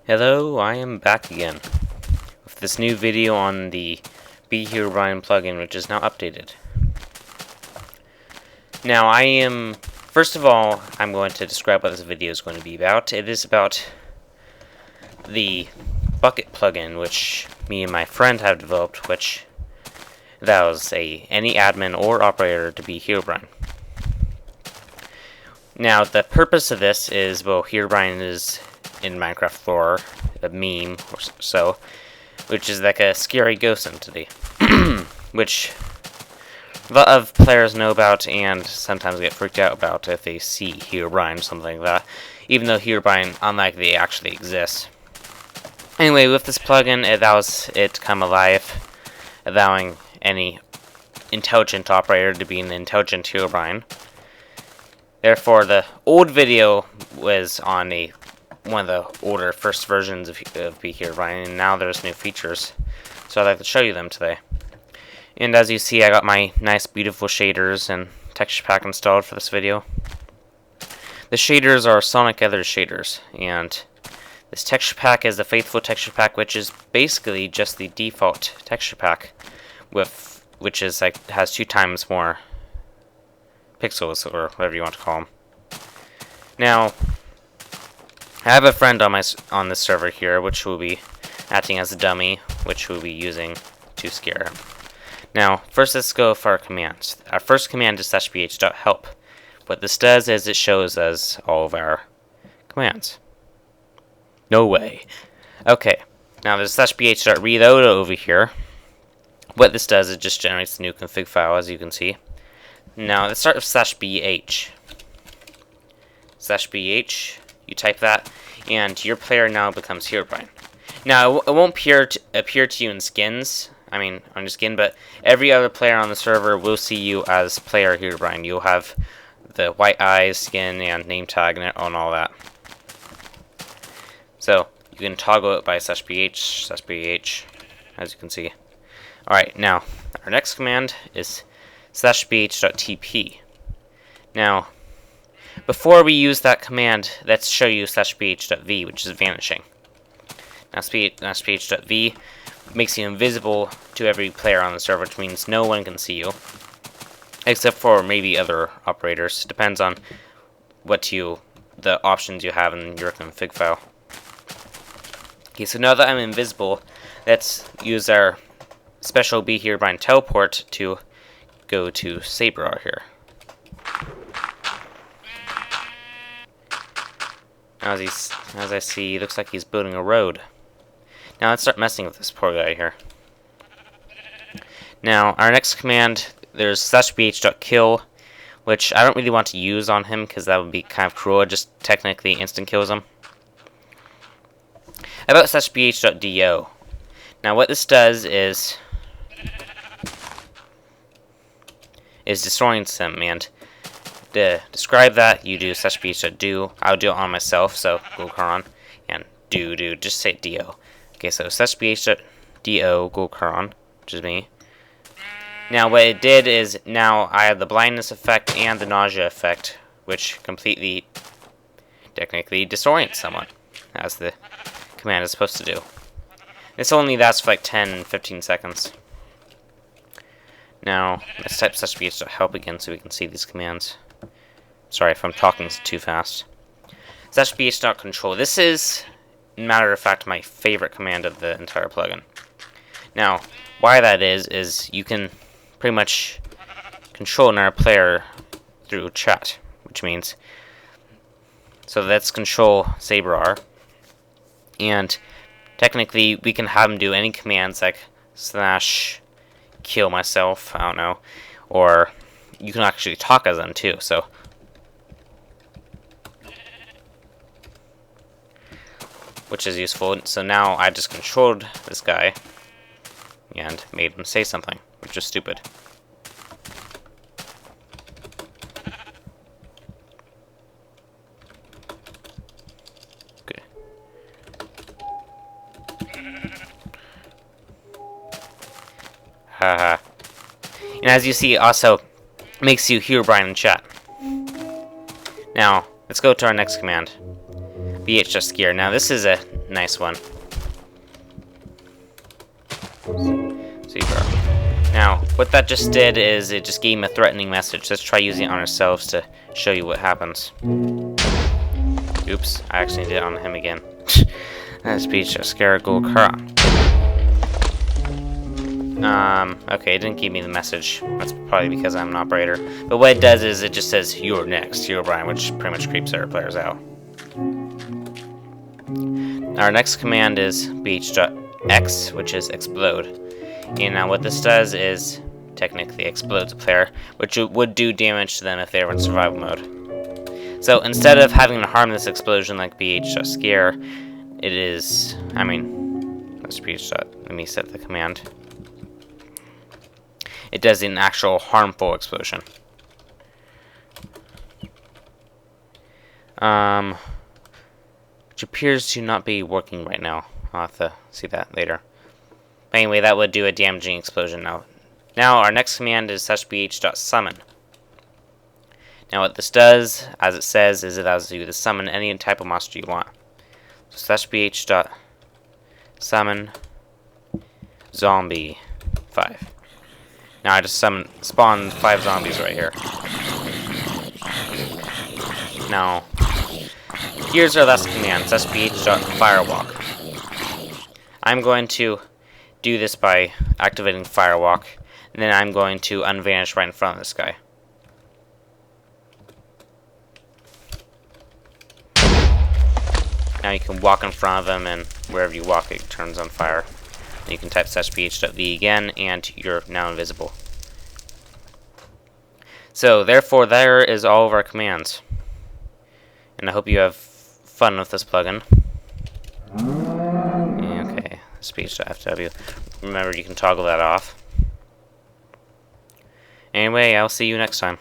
Hello, I am back again with this new video on the Be Herobrine plugin, which is now updated. Now, first of all, I'm going to describe what this video is going to be about. It is about the bucket plugin, which me and my friend have developed, which allows any admin or operator to be Herobrine. Now, the purpose of this is, well, Herobrine is in Minecraft lore, a meme or so, which is like a scary ghost entity, which a lot of players know about and sometimes get freaked out about if they see Herobrine, something like that, even though Herobrine, unlikely, actually exists. Anyway, with this plugin, it allows it to come alive, allowing any intelligent operator to be an intelligent Herobrine. Therefore, the old video was on one of the older first versions of Be Herobrine, and now there's new features, so I'd like to show you them today. And as you see, I got my nice beautiful shaders and texture pack installed for this video. The shaders are Sonic Ether shaders, and this texture pack is the faithful texture pack, which is basically just the default texture pack, which is has 2 times more pixels, or whatever you want to call them. Now, I have a friend on this server here, which will be acting as a dummy, which we'll be using to scare him. Now, first let's go for our commands. Our first command is /bh.help. What this does is it shows us all of our commands. No way. Okay, now there's /bh.reload over here. What this does is it just generates the new config file, as you can see. Now, let's start with /bh. /bh, you type that, and your player now becomes Herobrine. Now, it won't appear to you in skins, on your skin, but every other player on the server will see you as player Herobrine. You'll have the white eyes, skin, and name tag and all that. So, you can toggle it by /bh, as you can see. Alright, now, our next command is /bh.tp. Now, before we use that command, let's show you /bh.v, which is vanishing. Now, /bh.v makes you invisible to every player on the server, which means no one can see you, except for maybe other operators. Depends on the options you have in your config file. Okay, so now that I'm invisible, let's use our special Be Herobrine teleport to go to Saber here. As I see, looks like he's building a road. Now let's start messing with this poor guy here. Now, our next command, there's /bh.kill, which I don't really want to use on him because that would be kind of cruel. It just technically instant kills him. How about /bh.do? Now what this does is destroying some, and to describe that, you do /bh.do. I'll do it on myself, so Gulkaron, and do, just say do. Okay, so /bh.do Gulkaron, which is me. Now what it did is, now I have the blindness effect and the nausea effect, which completely, technically, disorients someone, as the command is supposed to do. This only lasts for like 10-15 seconds. Now, let's type /bh.help again so we can see these commands. Sorry if I'm talking too fast. /bh.control. This is, matter of fact, my favorite command of the entire plugin. Now, why that is you can pretty much control another player through chat, which means, so let's control Saber, and technically we can have him do any commands like /kill myself, I don't know, or you can actually talk as them too, so which is useful. So now I just controlled this guy and made him say something, which is stupid. Okay. Haha. And as you see, also makes you Herobrine in chat. Now, let's go to our next command. BH just scare. Now this is a nice one. Super. Now, what that just did is it just gave him a threatening message. Let's try using it on ourselves to show you what happens. Oops, I actually did it on him again. That speech of scare gold car. Okay, it didn't give me the message. That's probably because I'm an operator. But what it does is it just says, "You're next, Herobrine," which pretty much creeps our players out. Our next command is bh.x, which is explode. And now what this does is technically explodes a player, which would do damage to them if they were in survival mode. So instead of having to harm this explosion like bh.scare, it is, let me set the command. It does an actual harmful explosion. Which appears to not be working right now. I'll have to see that later. But anyway, that would do a damaging explosion now. Now our next command is bh.summon. Now what this does, as it says, is it allows you to summon any type of monster you want. So bh.summon zombie 5. Now I just spawned 5 zombies right here. Now, here's our last command, bh.firewalk. I'm going to do this by activating firewalk, and then I'm going to unvanish right in front of this guy. Now you can walk in front of him, and wherever you walk, it turns on fire. And you can type bh.v again, and you're now invisible. So, therefore, there is all of our commands. And I hope you have fun with this plugin. Okay, speech.fw. Remember, you can toggle that off. Anyway, I'll see you next time.